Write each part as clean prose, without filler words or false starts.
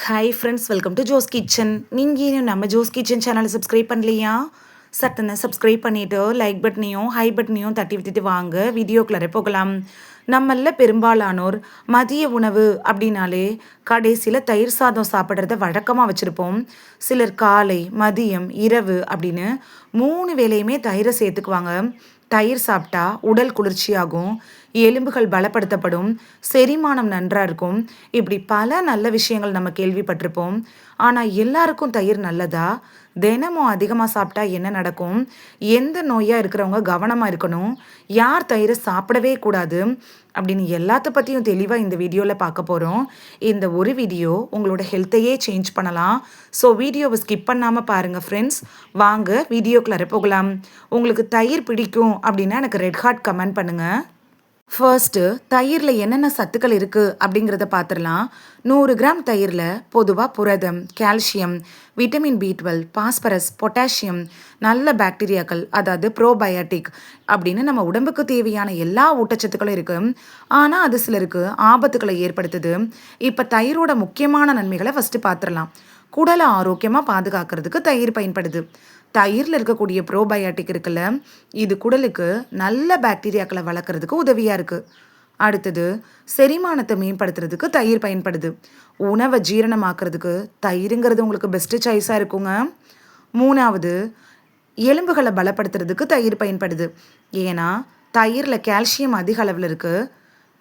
Hi friends, welcome to Jo's kitchen. நீங்கள் இன்னும் நம்ம ஜோஸ் கிச்சன் சேனலை சப்ஸ்கிரைப் பண்ணலையா? சட்டுன்னு சப்ஸ்கிரைப் பண்ணிவிட்டு லைக் பட்டனையும் ஹை பட்டனையும் தட்டி விட்டுட்டு வாங்க வீடியோக்குள்ளே போகலாம். நம்மள பெரும்பாலானோர் மதிய உணவு அப்படின்னாலே கடைசியில் தயிர் சாதம் சாப்பிட்றத வழக்கமாக வச்சுருப்போம். சிலர் காலை, மதியம், இரவு அப்படின்னு 3 வேளையுமே தயிரை சேர்த்துக்குவாங்க. தயிர் சாப்பிட்டா உடல் குளிர்ச்சியாகும், எலும்புகள் பலப்படுத்தப்படும், செரிமானம் நன்றாக இருக்கும். இப்படி பல நல்ல விஷயங்கள் நம்ம கேள்விப்பட்டிருப்போம். ஆனால் எல்லாருக்கும் தயிர் நல்லதா? தினமும் அதிகமாக சாப்பிட்டா என்ன நடக்கும்? எந்த நோயாக இருக்கிறவங்க கவனமாக இருக்கணும்? யார் தயிரை சாப்பிடவே கூடாது? அப்படின்னு எல்லாத்த பற்றியும் தெளிவாக இந்த வீடியோவில் பார்க்க போகிறோம். இந்த ஒரு வீடியோ உங்களோட ஹெல்த்தையே சேஞ்ச் பண்ணலாம். ஸோ வீடியோவை ஸ்கிப் பண்ணாமல் பாருங்கள் ஃப்ரெண்ட்ஸ். வாங்க வீடியோக்குள்ளே போகலாம். உங்களுக்கு தயிர் பிடிக்கும் அப்படின்னா எனக்கு ரெட் ஹார்ட் கமெண்ட் பண்ணுங்கள். ஃபர்ஸ்ட்டு தயிரில் என்னென்ன சத்துக்கள் இருக்குது அப்படிங்கிறத பார்த்துடலாம். 100 கிராம் தயிரில் பொதுவாக புரதம், calcium, vitamin B12, phosphorus, potassium, நல்ல பாக்டீரியாக்கள் அதாவது ப்ரோபயோட்டிக் அப்படின்னு நம்ம உடம்புக்கு தேவையான எல்லா ஊட்டச்சத்துக்களும் இருக்குது. ஆனால் அது சிலருக்கு ஆபத்துக்களை ஏற்படுத்துது. இப்போ தயிரோட முக்கியமான நன்மைகளை ஃபஸ்ட்டு பார்த்துடலாம். குடலை ஆரோக்கியமாக பாதுகாக்கிறதுக்கு தயிர் பயன்படுது. தயிரில் இருக்கக்கூடிய ப்ரோபயோட்டிக் இருக்குல்ல, இது குடலுக்கு நல்ல பாக்டீரியாக்களை வளர்க்குறதுக்கு உதவியாக இருக்குது. அடுத்தது செரிமானத்தை மேம்படுத்துறதுக்கு தயிர் பயன்படுது. உணவை ஜீரணமாக்குறதுக்கு தயிருங்கிறது உங்களுக்கு பெஸ்ட்டு சாய்ஸாக இருக்குங்க. 3வது எலும்புகளை பலப்படுத்துறதுக்கு தயிர் பயன்படுது. ஏன்னா தயிரில் கால்சியம் அதிக அளவில் இருக்குது.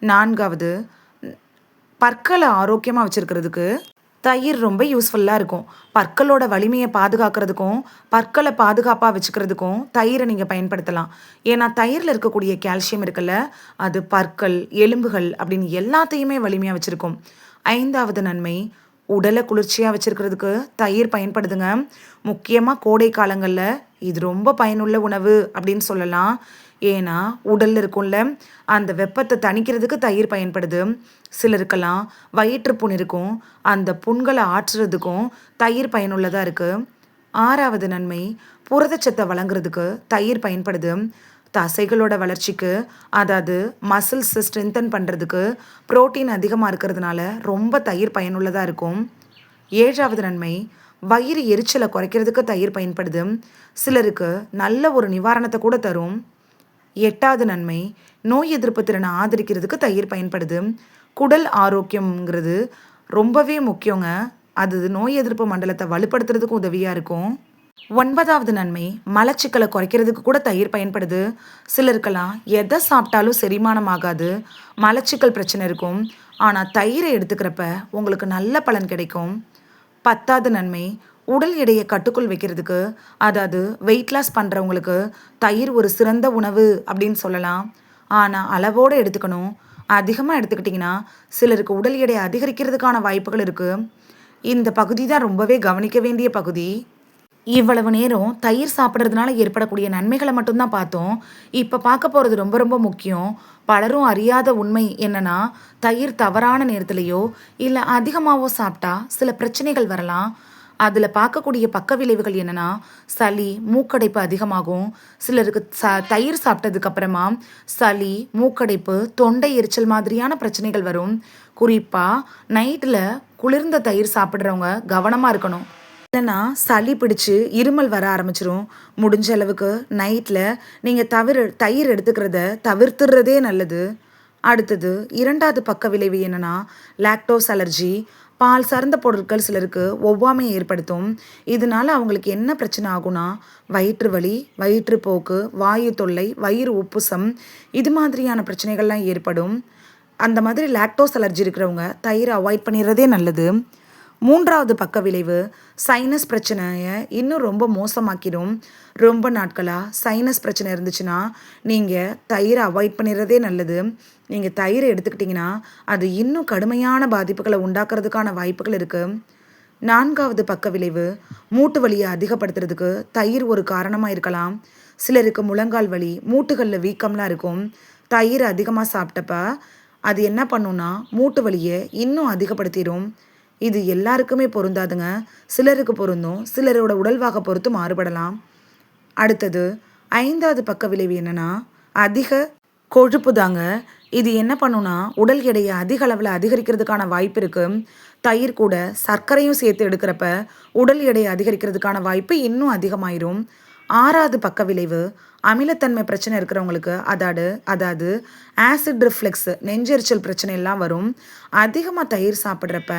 4வது பற்களை ஆரோக்கியமாக வச்சுருக்கிறதுக்கு தயிர் ரொம்ப யூஸ்ஃபுல்லாக இருக்கும். பற்களோட வலிமையை பாதுகாக்கிறதுக்கும் பற்களை பாதுகாப்பாக வச்சுக்கிறதுக்கும் தயிரை நீங்கள் பயன்படுத்தலாம். ஏன்னா தயிரில் இருக்கக்கூடிய கால்சியம் இருக்குல்ல, அது பற்கள், எலும்புகள் அப்படின்னு எல்லாத்தையுமே வலிமையாக வச்சுருக்கும். 5வது நன்மை, உடலை குளிர்ச்சியாக வச்சுருக்கிறதுக்கு தயிர் பயன்படுதுங்க. முக்கியமாக கோடை காலங்களில் இது ரொம்ப பயனுள்ள உணவு அப்படின்னு சொல்லலாம். ஏன்னா உடலில் இருக்கும்ல அந்த வெப்பத்தை தணிக்கிறதுக்கு தயிர் பயன்படுது. சிலருக்கெல்லாம் வயிற்றுப்புண் இருக்கும், அந்த புண்களை ஆற்றுறதுக்கும் தயிர் பயனுள்ளதாக இருக்குது. 6வது நன்மை, புரதச்சத்தை வழங்குறதுக்கு தயிர் பயன்படுது. தசைகளோட வளர்ச்சிக்கு அதாவது மசில்ஸை ஸ்ட்ரென்தன் பண்ணுறதுக்கு புரோட்டீன் அதிகமாக இருக்கிறதுனால ரொம்ப தயிர் பயனுள்ளதாக இருக்கும். 7வது நன்மை, வயிறு எரிச்சலை குறைக்கிறதுக்கு தயிர் பயன்படுது. சிலருக்கு நல்ல ஒரு நிவாரணத்தை கூட தரும். 8வது நன்மை, நோய் எதிர்ப்பு திறனை ஆதரிக்கிறதுக்கு தயிர் பயன்படுது. குடல் ஆரோக்கியங்கிறது ரொம்பவே முக்கியங்க. அது நோய் எதிர்ப்பு மண்டலத்தை வலுப்படுத்துறதுக்கும் உதவியாக இருக்கும். 9வது நன்மை, மலச்சிக்கலை குறைக்கிறதுக்கு கூட தயிர் பயன்படுது. சிலருக்கெல்லாம் எதை சாப்பிட்டாலும் செரிமானம் ஆகாது, மலச்சிக்கல் பிரச்சனை இருக்கும். ஆனால் தயிரை எடுத்துக்கிறப்ப உங்களுக்கு நல்ல பலன் கிடைக்கும். 10வது நன்மை, உடல் எடையை கட்டுக்குள் வைக்கிறதுக்கு அதாவது வெயிட் லாஸ் பண்ணுறவங்களுக்கு தயிர் ஒரு சிறந்த உணவு அப்படின்னு சொல்லலாம். ஆனால் அளவோடு எடுத்துக்கணும். அதிகமாக எடுத்துக்கிட்டிங்கன்னா சிலருக்கு உடல் எடை அதிகரிக்கிறதுக்கான வாய்ப்புகள் இருக்குது. இந்த பகுதி தான் ரொம்பவே கவனிக்க வேண்டிய பகுதி. இவ்வளவு நேரம் தயிர் சாப்பிட்றதுனால ஏற்படக்கூடிய நன்மைகளை மட்டும்தான் பார்த்தோம். இப்போ பார்க்க போகிறது ரொம்ப ரொம்ப முக்கியம். பலரும் அறியாத உண்மை என்னன்னா, தயிர் தவறான நேரத்துலையோ இல்லை அதிகமாகவோ சாப்பிட்டா சில பிரச்சனைகள் வரலாம். அதில் பார்க்கக்கூடிய பக்க விளைவுகள் என்னென்னா, சளி, மூக்கடைப்பு அதிகமாகும். சிலருக்கு தயிர் சாப்பிட்டதுக்கப்புறமா சளி, மூக்கடைப்பு, தொண்டை எரிச்சல் மாதிரியான பிரச்சனைகள் வரும். குறிப்பாக நைட்டில் குளிர்ந்த தயிர் சாப்பிட்றவங்க கவனமாக இருக்கணும். இல்லைன்னா சளி பிடிச்சி இருமல் வர ஆரம்பிச்சிரும். முடிஞ்ச அளவுக்கு நைட்டில் நீங்கள் தயிர் எடுத்துக்கிறத தவிர்த்துறதே நல்லது. அடுத்தது 2வது பக்க விளைவு என்னென்னா, லாக்டோஸ் அலர்ஜி. பால் சார்ந்த பொருட்கள் சிலருக்கு ஒவ்வாமை ஏற்படுத்தும். இதனால அவங்களுக்கு என்ன பிரச்சனை ஆகும்னா, வயிற்று வலி, வயிற்றுப்போக்கு, வாயு தொல்லை, வயிறு உப்புசம் இது மாதிரியான பிரச்சனைகள்லாம் ஏற்படும். அந்த மாதிரி லாக்டோஸ் அலர்ஜி இருக்கிறவங்க தயிரை அவாய்ட் பண்ணிடுறதே நல்லது. 3வது பக்க விளைவு, சைனஸ் பிரச்சனையை இன்னும் ரொம்ப மோசமாக்கிடும். ரொம்ப நாட்களாக சைனஸ் பிரச்சனை இருந்துச்சுன்னா நீங்கள் தயிரை அவாய்ட் பண்ணிடுறதே நல்லது. நீங்கள் தயிரை எடுத்துக்கிட்டிங்கன்னா அது இன்னும் கடுமையான பாதிப்புகளை உண்டாக்குறதுக்கான வாய்ப்புகள் இருக்குது. 4வது பக்க விளைவு, மூட்டு வலியை அதிகப்படுத்துறதுக்கு தயிர் ஒரு காரணமாக இருக்கலாம். சிலருக்கு முழங்கால் வலி, மூட்டுகளில் வீக்கம்லாம் இருக்கும். தயிர் அதிகமாக சாப்பிட்டப்ப அது என்ன பண்ணுன்னா மூட்டு வலியை இன்னும் அதிகப்படுத்திடும். இது எல்லாருக்குமே பொருந்தாதுங்க. சிலருக்கு பொருந்தும், சிலரோட உடல்வாக பொறுத்து மாறுபடலாம். அடுத்தது 5வது பக்க விளைவு என்னென்னா, அதிக கொழுப்பு தாங்க. இது என்ன பண்ணுன்னா உடல் எடையை அதிக அளவில் அதிகரிக்கிறதுக்கான வாய்ப்பு இருக்குது. தயிர் கூட சர்க்கரையும் சேர்த்து எடுக்கிறப்ப உடல் எடை அதிகரிக்கிறதுக்கான வாய்ப்பு இன்னும் அதிகமாயிரும். 6வது பக்க விளைவு அமிலத்தன்மை பிரச்சனை இருக்கிறவங்களுக்கு அதாவது ஆசிட் ரிஃப்ளெக்ஸ் நெஞ்செரிச்சல் பிரச்சனை எல்லாம் வரும். அதிகமாக தயிர் சாப்பிட்றப்ப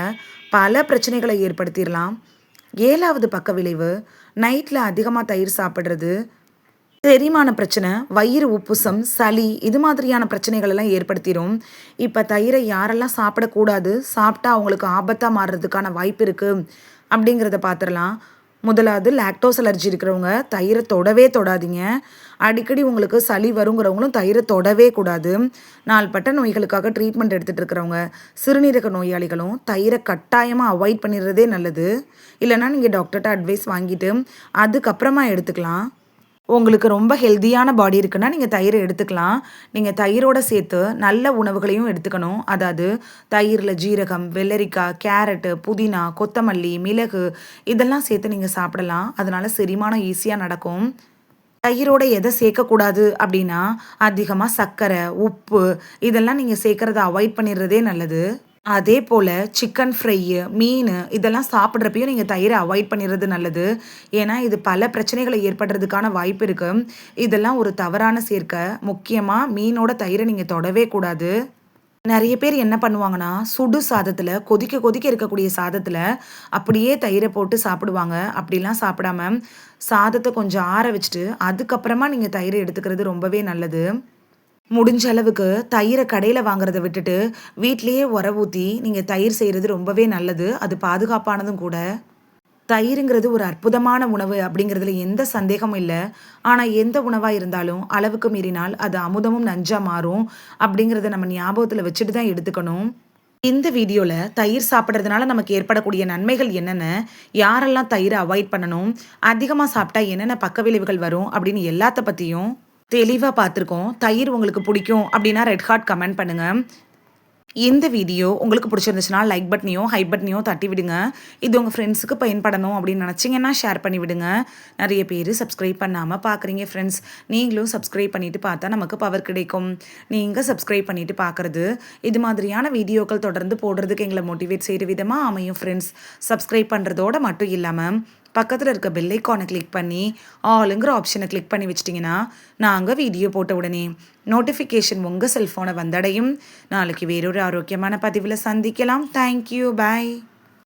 பல பிரச்சனைகளை ஏற்படுத்திடலாம். 7வது பக்க விளைவு நைட்டில் அதிகமாக தயிர் சாப்பிட்றது செரிமான பிரச்சனை, வயிறு உப்புசம், சளி இது மாதிரியான பிரச்சனைகள் எல்லாம் ஏற்படுத்திடும். இப்போ தயிரை யாரெல்லாம் சாப்பிடக்கூடாது, சாப்பிட்டா அவங்களுக்கு ஆபத்தாக மாறுறதுக்கான வாய்ப்பு இருக்குது அப்படிங்கிறத பார்த்துடலாம். முதலாவது லாக்டோஸ் அலர்ஜி இருக்கிறவங்க தயிரை தொடவே தொடாதீங்க. அடிக்கடி உங்களுக்கு சளி வருங்கிறவங்களும் தயிரை தொடவே கூடாது. நாள்பட்ட நோய்களுக்காக ட்ரீட்மெண்ட் எடுத்துகிட்டு இருக்கிறவங்க, சிறுநீரக நோயாளிகளும் தயிரை கட்டாயமாக அவாய்ட் பண்ணிடுறதே நல்லது. இல்லைனா நீங்கள் டாக்டர்கிட்ட அட்வைஸ் வாங்கிட்டு அதுக்கப்புறமா எடுத்துக்கலாம். உங்களுக்கு ரொம்ப ஹெல்த்தியான பாடி இருக்குன்னா நீங்கள் தயிரை எடுத்துக்கலாம். நீங்கள் தயிரோடு சேர்த்து நல்ல உணவுகளையும் எடுத்துக்கணும். அதாவது தயிரில் ஜீரகம், வெள்ளரிக்காய், கேரட்டு, புதினா, கொத்தமல்லி, மிளகு இதெல்லாம் சேர்த்து நீங்கள் சாப்பிடலாம். அதனால் செரிமானம் ஈஸியாக நடக்கும். தயிரோட எதை சேர்க்கக்கூடாது அப்படின்னா அதிகமாக சர்க்கரை, உப்பு இதெல்லாம் நீங்கள் சேர்க்குறத அவாய்ட் பண்ணிடுறதே நல்லது. அதே போல் சிக்கன் ஃப்ரையு, மீன் இதெல்லாம் சாப்பிட்றப்பையும் நீங்கள் தயிரை அவாய்ட் பண்ணிடுறது நல்லது. ஏன்னா இது பல பிரச்சனைகளை ஏற்படுறதுக்கான வாய்ப்பு இருக்குது. இதெல்லாம் ஒரு தவறான சேர்க்கை. முக்கியமாக மீனோட தயிரை நீங்கள் தொடவே கூடாது. நிறைய பேர் என்ன பண்ணுவாங்கன்னா சுடு சாதத்தில் கொதிக்க கொதிக்க இருக்கக்கூடிய சாதத்தில் அப்படியே தயிரை போட்டு சாப்பிடுவாங்க. அப்படிலாம் சாப்பிடாம சாதத்தை கொஞ்சம் ஆற வச்சுட்டு அதுக்கப்புறமா நீங்கள் தயிரை எடுத்துக்கிறது ரொம்பவே நல்லது. முடிஞ்ச அளவுக்கு தயிரை கடையில் வாங்குறத விட்டுட்டு வீட்டிலேயே உர ஊற்றி நீங்கள் தயிர் செய்கிறது ரொம்பவே நல்லது. அது பாதுகாப்பானதும் கூட. தயிருங்கிறது ஒரு அற்புதமான உணவு அப்படிங்கிறதுல எந்த சந்தேகமும் இல்லை. ஆனால் எந்த உணவாக இருந்தாலும் அளவுக்கு மீறினால் அது அமுதமும் நஞ்சா மாறும் அப்படிங்கிறத நம்ம ஞாபகத்தில் வச்சுட்டு தான் எடுத்துக்கணும். இந்த வீடியோவில் தயிர் சாப்பிட்றதுனால நமக்கு ஏற்படக்கூடிய நன்மைகள் என்னென்ன, யாரெல்லாம் தயிரை அவாய்ட் பண்ணணும், அதிகமாக சாப்பிட்டா என்னென்ன பக்க விளைவுகள் வரும் அப்படின்னு எல்லாத்த பற்றியும் தெளிவாக பார்த்துருக்கோம். தயிர் உங்களுக்கு பிடிக்கும் அப்படின்னா ரெட் ஹார்ட் கமெண்ட் பண்ணுங்கள். இந்த வீடியோ உங்களுக்கு பிடிச்சிருந்துச்சுன்னா லைக் பட்டனையும் ஹை பட்டனையும் தட்டி விடுங்க. இது உங்கள் ஃப்ரெண்ட்ஸுக்கு பயன்படணும் அப்படின்னு நினச்சிங்கன்னா ஷேர் பண்ணி விடுங்க. நிறைய பேர் சப்ஸ்கிரைப் பண்ணாமல் பார்க்குறீங்க ஃப்ரெண்ட்ஸ். நீங்களும் சப்ஸ்கிரைப் பண்ணிவிட்டு பார்த்தா நமக்கு பவர் கிடைக்கும். நீங்கள் சப்ஸ்கிரைப் பண்ணிவிட்டு பார்க்குறது இது மாதிரியான வீடியோக்கள் தொடர்ந்து போடுறதுக்கு எங்களை மோட்டிவேட் செய்கிற விதமாக அமையும் ஃப்ரெண்ட்ஸ். சப்ஸ்கிரைப் பண்ணுறதோடு மட்டும் இல்லாமல் பக்கத்தில் இருக்க பெல் ஐக்கானை கிளிக் பண்ணி ஆளுங்கிற ஆப்ஷனை கிளிக் பண்ணி வச்சிட்டிங்கன்னா நாங்கள் வீடியோ போட்ட உடனே நோட்டிஃபிகேஷன் உங்கள் செல்ஃபோனை வந்தடையும். நாளைக்கு வேறொரு ஆரோக்கியமான பதிவில் சந்திக்கலாம். தேங்க்யூ, பாய்.